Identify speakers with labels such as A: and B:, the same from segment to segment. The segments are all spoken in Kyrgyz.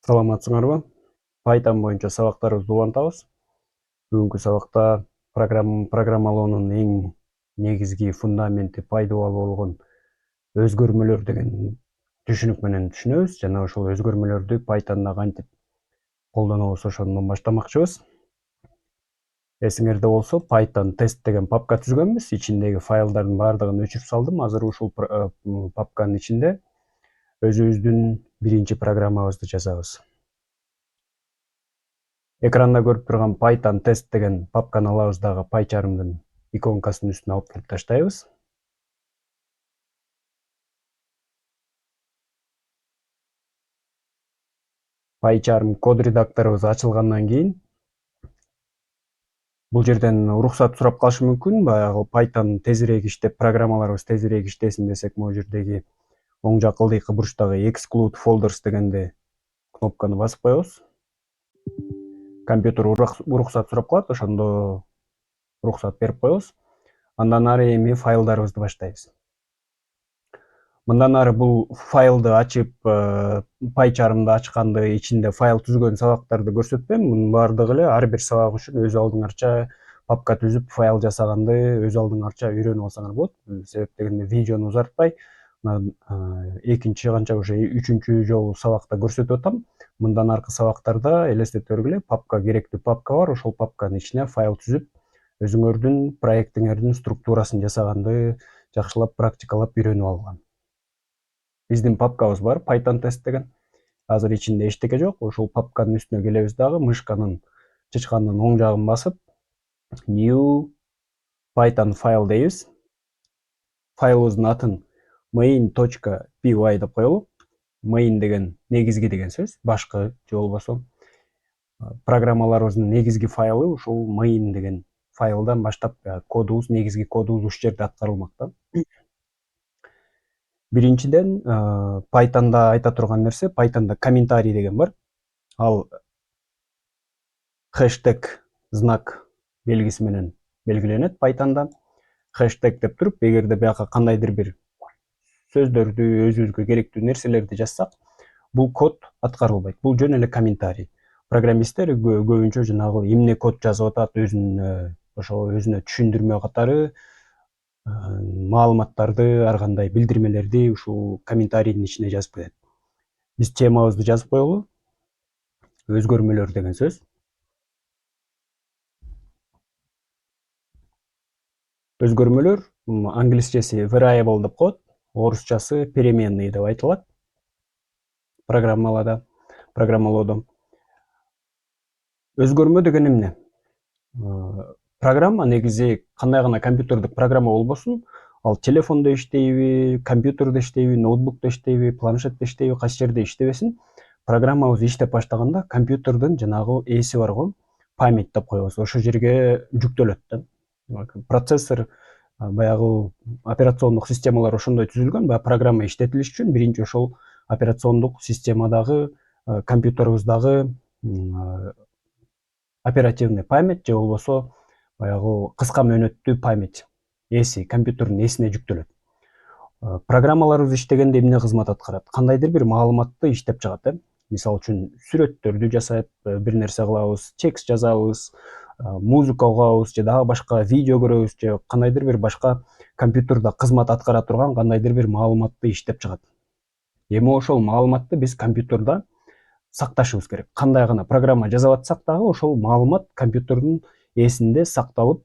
A: Саламатсыңарбы? Python боюнча сабактарыбызды улантабыз. Бүгүнкү сабакта программалоонун эң негизги фундаменти пайдалуу болгон өзгөрмөлөр деген түшүнүк менен түшүнөбүз жана ошол өзгөрмөлөрдү Python'да кантип колдонобуз ошондон баштамакчыбыз. Эсиңерде болсо, Python test деген папка түзгөнбүз. Ичиндеги файлдардын баардыгын өчүрүп салдым. Азыр ушул папканын ичинде өзүбүздүн биринчи программабызды жазабыз. Экранда көрүп турган Python test деген папканы алабыз дагы PyCharm'дын иконкасынын үстүнө алып келип таштайбыз. PyCharm код редакторубуз ачылгандан кийин бул жерден уруксат сурап калышы мүмкүн. Баягы Python тезирээк иштеп, программаларыбыз тезирээк иштесин десек, могу жердеги оң жак ылдыйкы бурчтагы exclude folders дегенде кнопканы басып коебуз. Компьютер уруксат сурап калат, ошондо уруксат берип коебуз. Андан ары эми файлдарыбызды баштайбыз. Мындан ары бул файлды ачып, PyCharm'ды ачканды, ичинде файл түзгөн сабактарды көрсөтпөйм. Мунун баардыгы эле ар бир сабак үчүн өз алдыңарча папка түзүп, файл жасаганды өз алдыңарча үйрөнүп алсаңар болот. Себеп дегенде видеону узартпай, экинчи канча уже үчүнчү жолу сабакта көрсөтүп атам. Мындан аркы сабактарда элестете бергиле, папка керектүү папка бар, ошол папканын ичине файл түзүп, өзүңөрдүн проектиңердин структурасын жасаганды жакшылап практикалап үйрөнүп алган. Биздин папкабыз бар, Python test деген. Азыр ичинде эчтеке жок. Ошол папканын үстүнө келебиз дагы, мышканын чычкандын оң жагын басып, new Python file дейбиз. Файлыбыздын атын main.py деп коелу. Main деген негизги деген сөз, башкы же болбосо программаларыбыздын негизги файлы ушул main деген файлдан баштап кодубуз, негизги кодубуз ушул жерде аткарылмак да. Биринчиден, Python'да айта турган нерсе, Python'да комментарий деген бар. Ал хэштег знак белгиси менен белгиленет Python'да. Хэштег деп туруп, эгерде бияка кандайдыр бир сөздөрдү, өзүбүзгө керектүү нерселерди жазсак, бул код аткарылбайт. Бул жөн эле комментарий. Программисттер көбүнчө жанагы эмне код жазып атат, өзүнө түшүндүрмө катары маалыматтарды, ар кандай билдирмелерди ушул комментарийдин ичине жазып кетет. Биз темабызды жазып коелу. Өзгөрмөлөр деген сөз. Өзгөрмөлөр англисчеси variable деп коет, орусчасы переменный деп айтылат. Программалоодо. Өзгөрмө деген эмне? Программа негизи кандай гана компьютердик программа болбосун, ал телефондо иштейби, компьютерде иштейби, ноутбукта иштейби, планшетте иштейби, кайсы жерде иштебесин, программабыз иштеп баштаганда компьютердин жанагы эси барго, память деп коебуз. Ошол жерге жүктөлөт да. Процессор, баягы операциондук системалар ошондой түзүлгөн. Баягы программа иштетилиш үчүн биринчи ошол операциондук системадагы компьютерибиздагы оперативный память же болбосо баягы кыска мөөнөттүү память эси, компьютердин эсине жүктөлөт. Программаларыбыз иштегенде эмне кызмат аткарат? Кандайдыр бир маалыматты иштеп чыгат, Мисалы үчүн сүрөттөрдү жасап, бир нерсе кылабыз, текст жазабыз, музыка угабыз, же дагы башка видео көрөбүз, же кандайдыр бир башка компьютерде кызмат аткара турган кандайдыр бир маалыматты иштеп чыгат. Эми ошол маалыматты биз компьютерде сакташыбыз керек. Кандай гана программа жасап атсак дагы ошол маалымат компьютердин эсинде сакталып,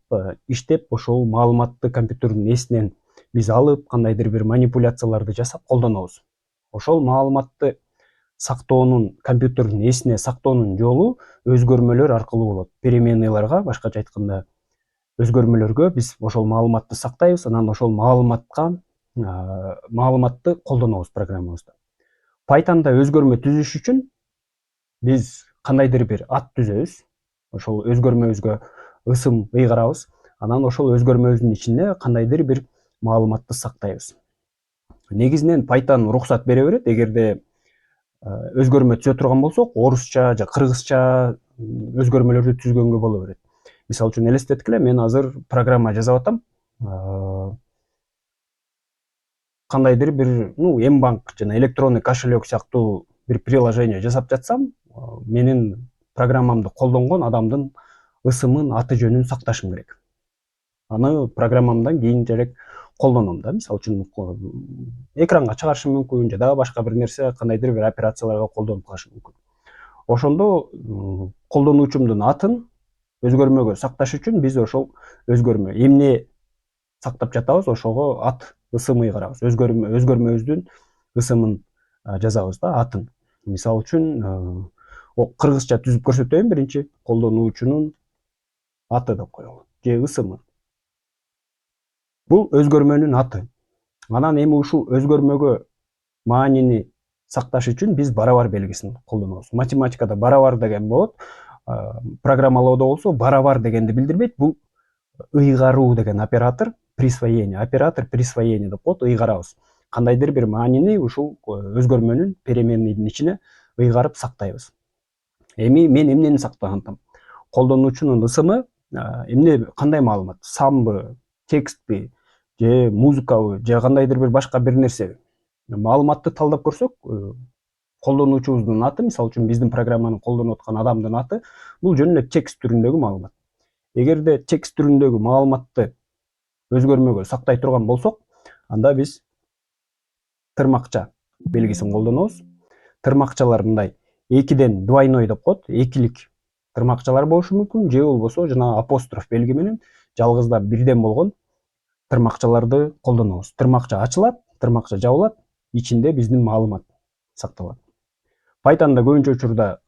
A: иштеп, ошол маалыматты компьютердин эсинен биз алып, кандайдыр бир манипуляцияларды жасап колдонобуз. Ошол маалыматты сактоонун, компьютердин эсине сактоонун жолу өзгөрмөлөр аркылуу болот. Переменныйларга, башкача айтканда, өзгөрмөлөргө биз ошол маалыматты сактайбыз, анан ошол маалыматты колдонобуз программабызда. Python'да өзгөрмө түзүш үчүн биз кандайдыр бир ат түзөбүз. Ошол өзгөрмөбүзгө ысым ыйгарабыз. Анан ошол өзгөрмөбүздүн ичинде кандайдыр бир маалыматты сактайбыз. Негизинен Python уруксат бере берет. Эгерде өзгөрмө түзө турган болсок, орусча же кыргызча өзгөрмөлөрдү түзгөнгө боло берет. Мисалы үчүн элестеткиле, мен азыр программа жасап атам. Кандайдыр бир, Mbank жана электронный кошелек сыяктуу бир приложение жасап жатсам, менин программамды колдонгон адамдын ысымын, аты жөнүн сакташым керек. Аны программамдан кийинчерээк колдоном да. Мисалы үчүн экранга чыгарышым мүмкүн, же дагы башка бир нерсе, кандайдыр бир операцияларга колдонуп калышым мүмкүн. Ошондо колдонуучумдун атын өзгөрмөгө сакташ үчүн биз ошол өзгөрмө эмне сактап жатабыз, ошого ат ысым ыйгарабыз. Өзгөрмөбүздүн ысымын жазабыз да, атын. Мисалы үчүн кыргызча түзүп көрсөтөйүн. Биринчи колдонуучунун аты деп коелу, же ысымы. Бул өзгөрмөнүн аты. Анан эми ушул өзгөрмөгө маанини сакташ үчүн биз барабар белгисин колдонобуз. Математикада барабар деген болот. Программалоодо болсо барабар дегенди билдирбейт. Бул ыйгаруу деген оператор, присвоение. Оператор присвоение деп коет, ыйгарабыз. Кандайдыр бир маанини ушул өзгөрмөнүн переменныйдын ичине ыйгарып сактайбыз. Эми мен эмнени сактап атам? Колдонуучунун ысымы эмне, кандай маалымат? Санбы, текстпи, же музыкабы, же кандайдыр бир башка бир нерсеби? Маалыматты талдап көрсөк, колдонуучубуздун аты, мисалы үчүн биздин программаны колдонуп аткан адамдын аты, бул жөн эле текст түрүндөгү маалымат. Эгерде текст түрүндөгү маалыматты өзгөрмөгө сактай турган болсок, анда биз тырмакча белгисин колдонобуз. Тырмакчалар мындай 2ден двойной деп коет, экилик тырмакчалар болушу мүмкүн, же болбосо жана апостроф белги менен жалгыздап бирден болгон тырмакчаларды колдонобуз. Тырмакча ачылат, тырмакча жабылат, ичинде биздин маалымат сакталат. Python'да көбүнчө учурда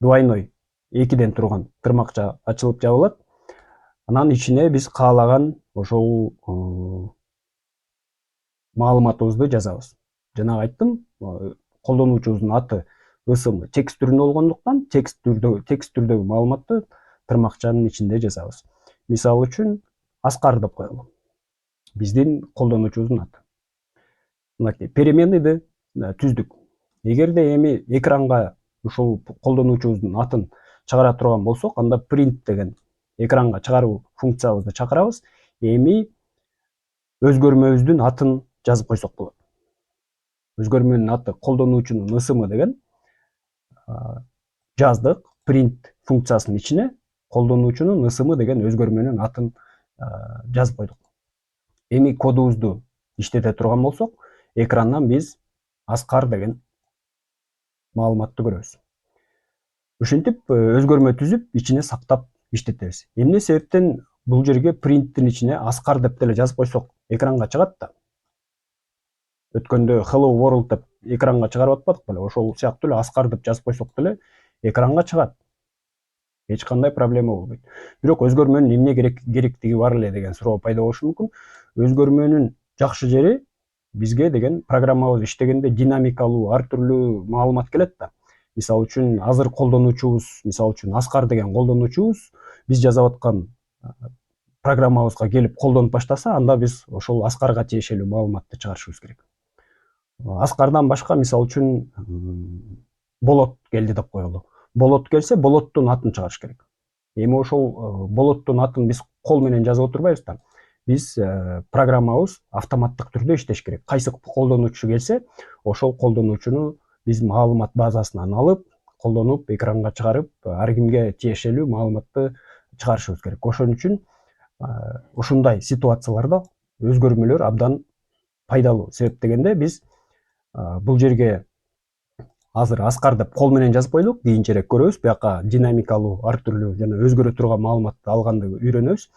A: двойной 2ден турган тырмакча ачылып жабылат. Анан ичине биз каалаган ошол маалыматыбызды жазабыз. Жанагы айттым, колдонуучубуздун аты, ысымы текст түрүндө болгондуктан текст түрдөгү маалыматты тырмакчанын ичинде жазабыз. Мисалы үчүн Аскар деп коелу. Биздин колдонуучубуздун аты. Мынакей переменныйды түздүк. Эгерде эми экранга ушул колдонуучубуздун атын чыгара турган болсок, анда print деген экранга чыгаруу функциябызды чакырабыз. Эми өзгөрмөбүздүн атын жазып койсок болот. Өзгөрмөнүн аты колдонуучунун ысымы деген жаздык, print функциясынын ичине колдонуучунун ысымы деген өзгөрмөнүн атын жазып койдук. Эми кодубузду иштете турган болсок, экрандан биз Аскар деген маалыматты көрөбүз. Ушинтип өзгөрмө түзүп, ичине сактап иштетебиз. Эмне себептен бул жерге printtин ичине Аскар деп деле жазып койсок, экранга чыгат да. Өткөндө Hello World деп экранга чыгарып атпадык беле? Ошол сыяктуу эле Аскар деп жазып койсок деле экранга чыгат. Эч кандай проблема болбойт. Бирок өзгөрмөнүн эмне керектиги бар эле деген суроо пайда болушу мүмкүн. Өзгөрмөнүн жакшы жери бизге деген программабыз иштегенде динамикалуу, ар түрлүү маалымат келет да. Мисалы үчүн азыр колдонуучубуз, мисалы үчүн Аскар деген колдонуучубуз биз жазып аткан программабызга келип колдонуп баштаса, анда биз ошол Аскарга тиешелүү маалыматты чыгарышыбыз керек. Аскардан башка, мисалы үчүн болот келди деп коелу. Болот келсе, болоттун атын чыгарыш керек. Эми ошол болоттун атын биз кол менен жазып отурбайбыз да. Биз программабыз автоматтык түрдө иштеш керек. Кайсы колдонуучу келсе, ошол колдонуучуну биз маалымат базасынан алып, колдонуп, экранга чыгарып, ар кимге тиешелүү маалыматты чыгарышыбыз керек. Ошон үчүн ушундай ситуацияларда өзгөрмөлөр абдан пайдалуу. Себеп дегенде биз бул жерге азыр Аскар деп кол менен жазып койдук, кийинчерээк көрөбүз, бияка динамикалуу, ар түрлүү жана өзгөрө турган маалыматты алганды үйрөнөбүз.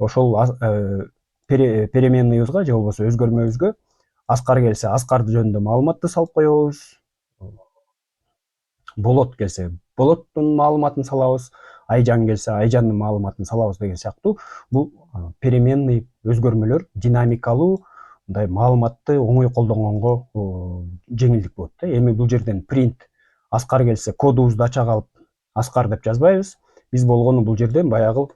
A: Ошол переменныйыбызга же болбосо өзгөрмөбүзгө Аскар келсе, Аскар жөнүндө маалыматты салып коебуз. Болот келсе, болоттун маалыматын салабыз. Айжан келсе, айжандын маалыматын салабыз деген сыяктуу. Бул переменный өзгөрмөлөр динамикалуу, мындай маалыматты оңой колдонгонго жеңилдик болот да. Эми бул жерден print Аскар келсе, кодубузду ача калып Аскар деп жазбайбыз. Биз болгону бул жерден баягы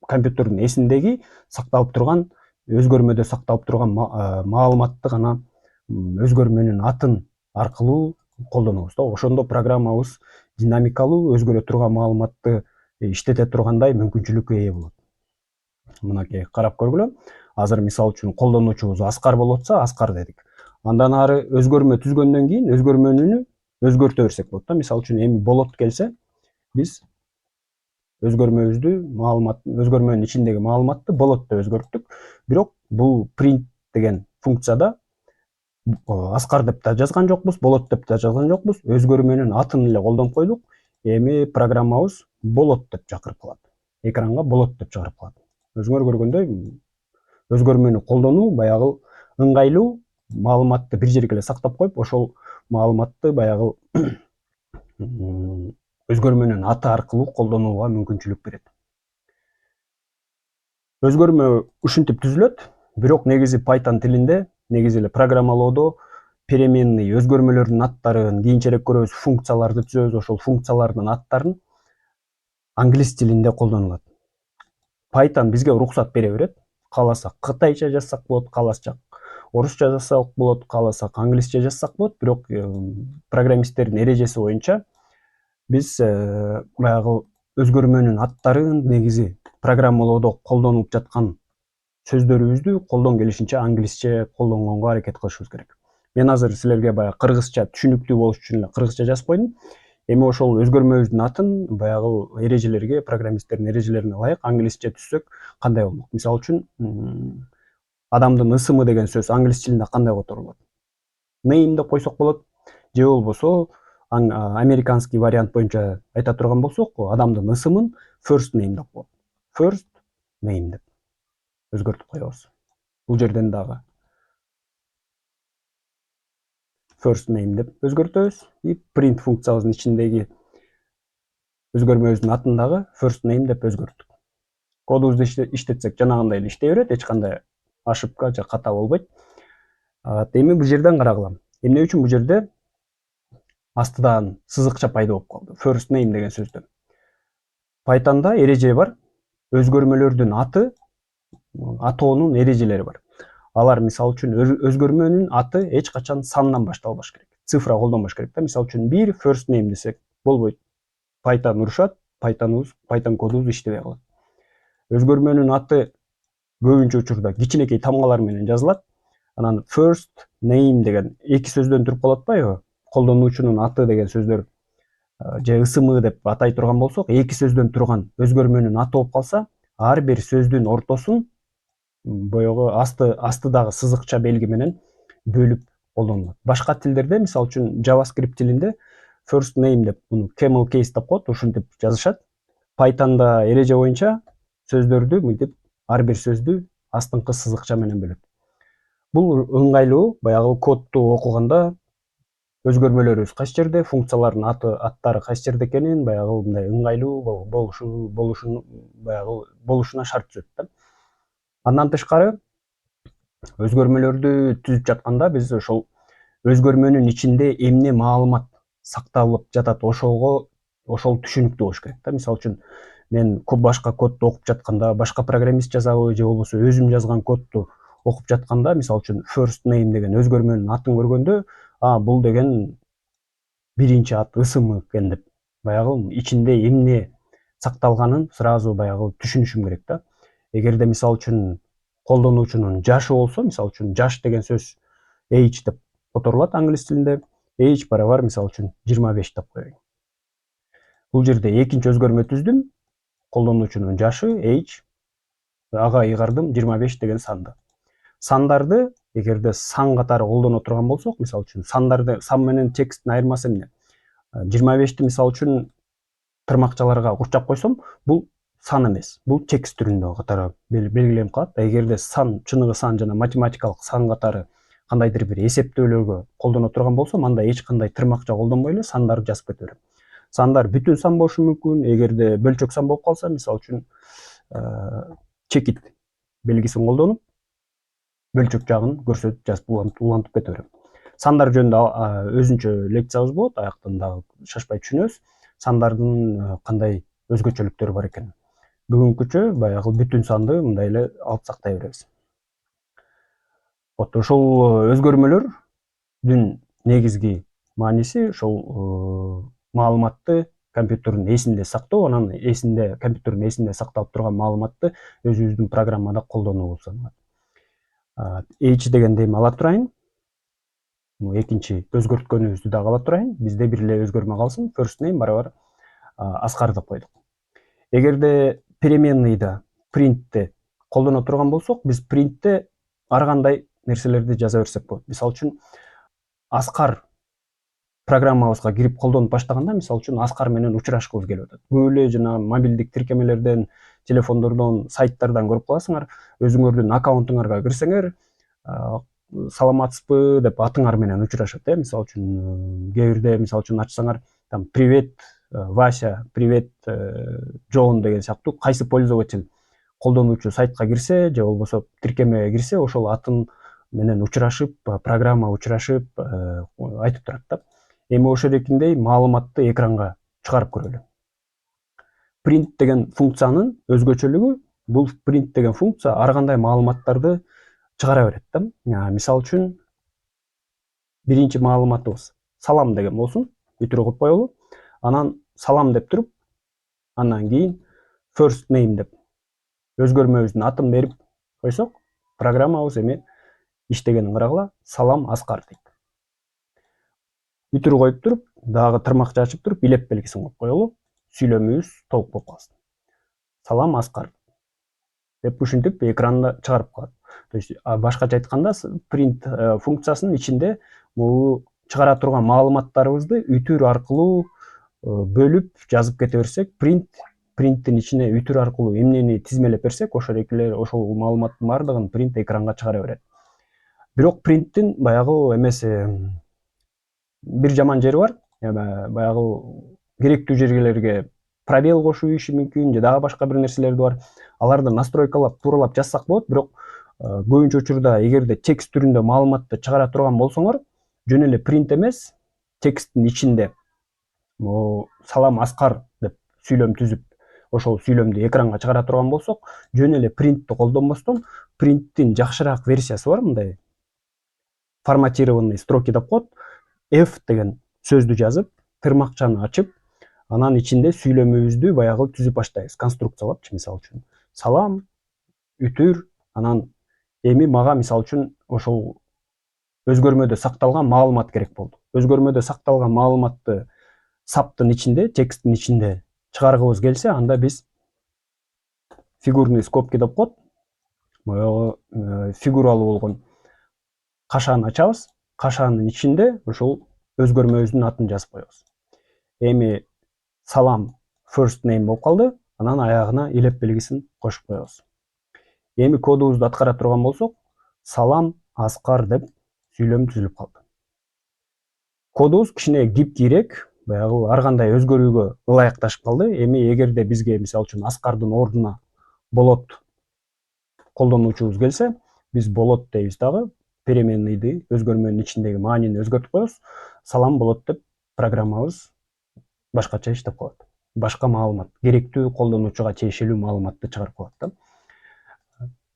A: компьютердин эсиндеги сакталып турган, өзгөрмөдө сакталып турган маалыматты гана өзгөрмөнүн атын аркылуу колдонобуз да. Ошондо программабыз динамикалуу, өзгөрө турган маалыматты иштете тургандай мүмкүнчүлүккө ээ болот. Мынакей карап көргүлө. Азыр мисалы үчүн колдонуучубуз Аскар болуп атса, Аскар дедик. Андан ары өзгөрмө түзгөндөн кийин өзгөрмөнү өзгөртө берсек болот да. Мисалы үчүн эми болот келсе, биз өзгөрмөнүн ичиндеги маалыматты болот деп өзгөрттүк. Бирок бул print деген функцияда Аскар деп да жазган жокпуз, болот деп да жазган жокпуз. Өзгөрмөнүн атын эле колдонуп койдук. Эми программабыз болот деп чакырып калат. Экранга болот деп чыгарып калат. Өзүңөр көргөндөй өзгөрмөнү колдонуу баягы ыңгайлуу, маалыматты бир жерге эле сактап коюп, ошол маалыматты баягы өзгөрмөнүн аты аркылуу колдонууга мүмкүнчүлүк берет. Өзгөрмө ушинтип түзүлөт, бирок негизи Python тилинде, негизи эле программалоодо переменный өзгөрмөлөрдүн аттарын, кийинчерээк көрөбүз, функцияларды түзөбүз, ошол функциялардын аттарын англис тилинде колдонулат. Python бизге уруксат бере берет. Кааласак кытайча жазсак болот, кааласак орусча жазсак болот, кааласак англисче жазсак болот, бирок программисттердин эрежеси боюнча биз баягы өзгөрмөнүн аттарын негизи программалоодо колдонуп жаткан сөздөрүбүздү колдон келишинче англисче колдонгонго аракет кылышыбыз керек. Мен азыр силерге баягы кыргызча түшүнүктүү болуш үчүн эле кыргызча жазып койдум. Эми ошол өзгөрмөбүздүн атын баягы эрежелерге, программисттердин эрежелерине ылайык англисче түзсөк кандай болмок? Мисалы үчүн адамдын ысымы деген сөз англис тилинде кандай которулат? Name деп койсок болот, же болбосо американский вариант боюнча айта турган болсок, адамдын ысымын first name деп коет. First name деп өзгөртүп коебуз. Бул жерден дагы first name деп өзгөртөбүз. И print функциябыздын ичиндеги өзгөрмөбүздүн атын дагы first name деп өзгөрттүк. Кодубузду иштетсек жанагындай эле иштей берет, эч кандай ошибка же ката болбойт. Эми бул жерден карагыла. Эмне үчүн бул жерде астыдан сызыкча пайда болуп калды? First name деген сөздө. Python'да эреже бар. Өзгөрмөлөрдүн аты, атоонун эрежелери бар. Алар мисалы үчүн өзгөрмөнүн аты эч качан сандан башталбаш керек. Цифра колдонбош керек да. Мисалы үчүн 1 first name десек болбойт. Python урушат, Python кодубуз иштебей калат. Өзгөрмөнүн аты көбүнчө учурда кичинекей тамгалар менен жазылат. Анан first name деген эки сөздөн туруп калат атпайбы? Колдонуучунун аты деген сөздөр же ысымы деп атай турган болсок, эки сөздөн турган өзгөрмөнүн аты болуп калса, ар бир сөздүн ортосун боёгу астыдагы сызыкча белги менен бөлүп колдонулат. Башка тилдерде, мисалы үчүн JavaScript тилинде first name деп муну camel case деп коет, ушинтип жазышат. Python'да эреже боюнча сөздөрдү мынтип ар бир сөздү астыңкы сызыкча менен бөлөт. Бул ыңгайлуу, баягы кодду окуганда өзгөрмөлөрүбүз кайсы жерде, функциялардын аттары кайсы жерде экенин баягы мындай ыңгайлуу болушуна шарт түзөт да. Андан тышкары өзгөрмөлөрдү түзүп жатканда биз ошол өзгөрмөнүн ичинде эмне маалымат сакталып жатат, ошол түшүнүктүү болуш керек да. Мисалы үчүн мен башка кодду окуп жатканда, башка программист жазабы же болбосо өзүм жазган кодду окуп жатканда, мисалы үчүн first name деген өзгөрмөнүн атын көргөндө, бул деген биринчи ат ысымы экен деп, баягы ичинде эмне сакталганын сразу баягы түшүнүшүм керек да. Эгерде мисалы үчүн колдонуучунун жашы болсо, мисалы үчүн жаш деген сөз age деп которулат англис тилинде. Age барабар мисалы үчүн 25 деп коеюн. Бул жерде экинчи өзгөрмө түздүм. Колдонуучунун жашы age, ага ыйгардым 25 деген санды. Сандарды эгерде сан катары колдоно турган болсок, мисалы үчүн сан менен тексттин айырмасы эмне? 25ти мисалы үчүн тырмакчаларга курчап койсом, бул сан эмес, бул текст түрүндө катары белгиленип калат. Эгерде сан, чыныгы сан жана математикалык сан катары кандайдыр бир эсептөөлөргө колдоно турган болсом, анда эч кандай тырмакча колдонбой эле сандарды жазып кете берем. Сандар бүтүн сан болушу мүмкүн, эгерде бөлчөк сан болуп калса, мисалы үчүн чекит белгисин колдонуп, бөлчөк жагын көрсөтүп жазып улантып кете берем. Сандар жөнүндө өзүнчө лекциябыз болот, аяктан дагы шашпай түшүнөбүз. Сандардын кандай өзгөчөлүктөрү бар экенин. Бүгүнкүчө баягы бүтүн санды мындай эле алып сактай беребиз. Ошол өзгөрмөлөрдүн негизги мааниси ошол маалыматты компьютердин эсинде сактоо, анан компьютердин эсинде сакталып турган маалыматты өзүбүздүн программада колдонуу болуп саналат. Age дегенди эми ала турайын. экинчи өзгөрткөнүбүздү дагы ала турайын. Бизде бир эле өзгөрмө калсын. First name барабар Аскар деп койдук. Эгерде переменныйда принтте колдоно турган болсок, биз принтте ар кандай нерселерди жаза берсек болот. Мисалы үчүн Аскар программабызга кирип колдонуп баштаганда, мисалы үчүн Аскар менен учурашкыбыз келип атат. Көп эле жана мобилдик тиркемелерден, телефондордон, сайттардан көрүп каласыңар. Өзүңөрдүн аккаунтуңарга кирсеңер, саламатсызбы деп атыңар менен учурашат. Мисалы үчүн кээ бирде мисалы үчүн ачсаңар, там привет Вася, привет Джон деген сыяктуу кайсы пользователь колдонуучу сайтка кирсе же болбосо тиркемеге кирсе, ошол атын менен учурашып, программа учурашып айтып турат да. Эми ошол эркиндей маалыматты экранга чыгарып көрөлү. Print деген функциянын өзгөчөлүгү, бул print деген функция ар кандай маалыматтарды чыгара берет да. Мисалы үчүн биринчи маалыматыбыз салам деген болсун, бүтүрү кылып коелу. Анан салам деп туруп, андан кийин first name деп өзгөрмөбүздүн атын берип койсок, программабыз эми иштегенин карагыла, салам Аскар дейт. Бүтүрү коюп туруп, дагы тырмакча ачып туруп, илеп белгисин коюп коелу. Сүйлөмүбүз толук болуп калсын. Салам Аскар деп ушинтип экранда чыгарып калат. То есть башкача айтканда, print функциясынын ичинде могу чыгара турган маалыматтарыбызды үтүр аркылуу бөлүп жазып кете берсек, printtин ичине үтүр аркылуу эмнени тизмелеп берсек, ошол ошол маалыматтын бардыгын print экранга чыгара берет. Бирок printtин баягы эмеси бир жаман жери бар. Баягы керектүү жерлерге пробел кошуп ийиши мүмкүн, же дагы башка бир нерселер бар. Аларды настройкалап, тууралап жазсак болот, бирок көбүнчө учурда эгерде текст түрүндө маалыматты чыгара турган болсоңор, жөн эле print эмес, тексттин ичинде салам Аскар деп сүйлөм түзүп, ошол сүйлөмдү экранга чыгара турган болсок, жөн эле printти колдонбостон, printtин жакшыраак версиясы бар, мындай форматированный строки деп коет. F деген сөздү жазып, тырмакчаны ачып, анан ичинде сүйлөмүбүздү баягы түзүп баштайбыз, конструкциялапчы, мисалы үчүн салам, үтүр, анан эми мага мисалы үчүн ошол өзгөрмөдө сакталган маалымат керек болду. Өзгөрмөдө сакталган маалыматты саптын ичинде, тексттин ичинде чыгаргыбыз келсе, анда биз фигурный скобки деп коет. Фигуралуу болгон кашааны ачабыз. Кашаанын ичинде ошол өзгөрмөбүздүн атын жазып коебуз. Эми салам first name болуп калды, анан аягына илеп белгисин кошуп коебуз. Эми кодубузду аткара турган болсок, салам Аскар деп сүйлөм түзүлүп калды. Кодубуз кичине гибкийирээк, баягы ар кандай өзгөрүүгө ылайыкташып калды. Эми эгерде бизге мисалы үчүн Аскардын ордуна болот колдонуучубуз келсе, биз болот дейбиз дагы, переменныйды, өзгөрмөнүн ичиндеги маанини өзгөртүп коебуз. Салам болот деп программабыз башкача иштеп калат. Башка маалымат, керектүү колдонуучуга тиешелүү маалыматты чыгарып калат да.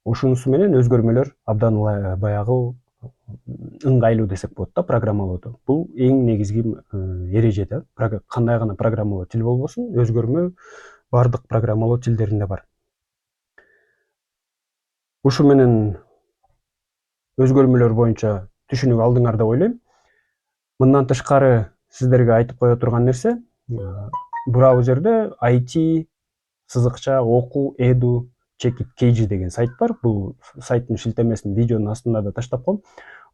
A: Ушунусу менен өзгөрмөлөр абдан баягы ыңгайлуу десек болот да программалоодо. Бул эң негизги эреже да. Кандай гана программалоо тил болбосун, өзгөрмө бардык программалоо тилдеринде бар. Ушу менен өзгөрмөлөр боюнча түшүнүк алдыңар деп ойлойм. Мындан тышкары сиздерге айтып кое турган нерсе, браузерде IT сызыкча окуу edu check it kg деген сайт бар. Бул сайттын шилтемесин видеонун астында да таштап коем.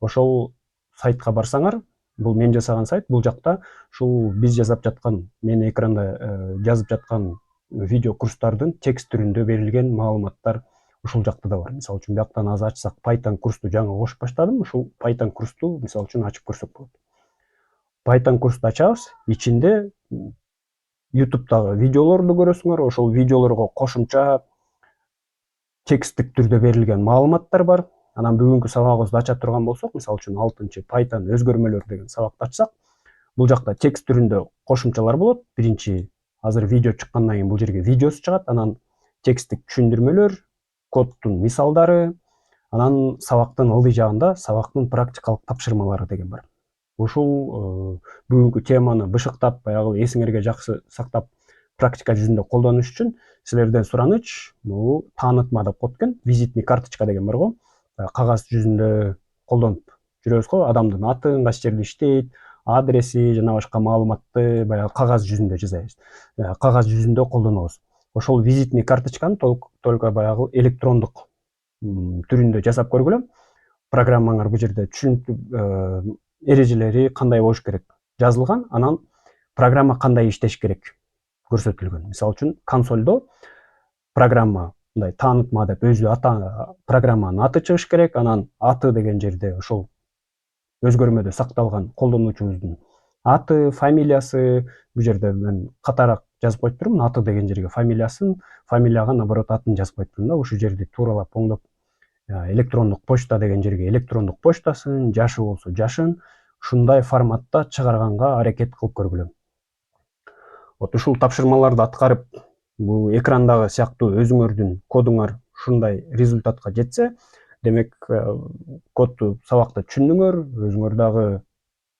A: Ошол сайтка барсаңар, бул мен жасаган сайт, бул жакта ушул биз жазып жаткан, мен экранда жазып жаткан видео курстардын текст түрүндө берилген маалыматтар ушул жакта да бар. Мисалы үчүн бияктан азыр ачсак, Python курсту жаңы кошуп баштадым. Ушул Python курсту мисалы үчүн ачып көрсөк болот. Python курсту ачабыз, ичинде YouTube'дагы видеолорду көрөсүңөр, ошол видеолорго кошумча тексттик түрдө берилген маалыматтар бар. Анан бүгүнкү сабагыбызды ача турган болсок, мисалы үчүн 6-чы Python өзгөрмөлөр деген сабакты ачсак, бул жакта текст түрүндө кошумчалар болот. Биринчи азыр видео чыккандан кийин бул жерге видеосу чыгат, анан тексттик түшүндүрмөлөр, коддун мисалдары, анан сабактын ылдый жагында сабактын практикалык тапшырмалары деген бар. Ушул бүгүнкү теманы бышыктап, баягы эсиңерге жакшы сактап, практика жүзүндө колдонуш үчүн силерден сураныч, бул таанытма деп коет экен, визитный карточка деген бар го. Кагаз жүзүндө колдонуп жүрөбүз го, адамдын атын, кайсы жерде иштейт, адреси жана башка маалыматты баягы кагаз жүзүндө жасайбыз. Кагаз жүзүндө колдонобуз. Ошол визитный карточканы только баягы электрондук түрүндө жасап көргүлө. Программаңар бул жерде эрежелери кандай болуш керек жазылган, анан программа кандай иштеш керек көрсөтүлгөн. Мисалы үчүн консолдо программа мындай таанытма деп өзү программанын аты чыгыш керек, анан аты деген жерде ошол өзгөрмөдө сакталган колдонуучубуздун аты, фамилиясы, бул жерде мен катараак жазып коюп турмун, аты деген жерге фамилиясын, фамилияга наоборот атын жазып коюп турмун да, ушул жерди тууралап оңдоп, электрондук почта деген жерге электрондук почтасын, жашы болсо жашын ушундай форматта чыгарганга аракет кылып көргүлө. Вот ушул тапшырмаларды аткарып, бул экрандагы сыяктуу өзүңөрдүн кодуңар ушундай результатка жетсе, демек кодду сабакта түшүндүңөр, өзүңөр дагы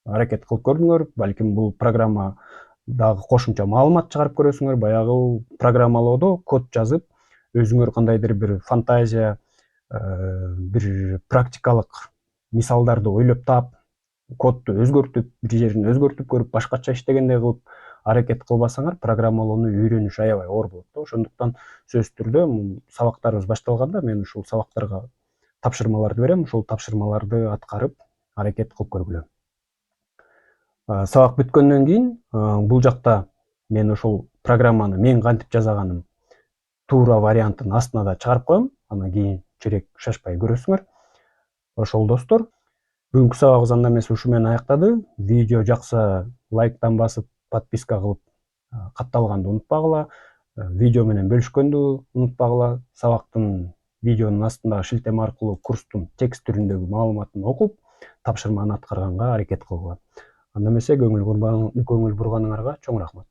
A: аракет кылып көрдүңөр, балким бул программа дагы кошумча маалымат чыгарып көрөсүңөр, баягы программалоодо код жазып, өзүңөр кандайдыр бир фантазия, бир практикалык мисалдарды ойлоп таап, кодду өзгөртүп, бир жерин өзгөртүп көрүп, башкача иштегендей кылып аракет кылбасаңар, программалоону үйрөнүш аябай оор болот да. Ошондуктан сөзсүз түрдө сабактарыбыз башталганда мен ушул сабактарга тапшырмаларды берем, ушул тапшырмаларды аткарып аракет кылып көргүлө. Сабак бүткөндөн кийин бул жакта мен ошол программаны мен кантип жасаганым туура вариантын астына да чыгарып коем, анан кийин чирек шашпай көрөсүңөр. Ошол достор, бүгүнкү сабагыбыз анда эмес ушу менен аяктады. Видео жакса лайктан басып, подписка кылып, катталганды унутпагыла. Видео менен бөлүшкөндү унутпагыла. Сабактын видеонун астындагы шилтеме аркылуу курстун текст түрүндөгү маалыматын окуп, тапшырманы аткарганга аракет кылгыла. Анда эмесе көңүл бурганыңарга чоң рахмат.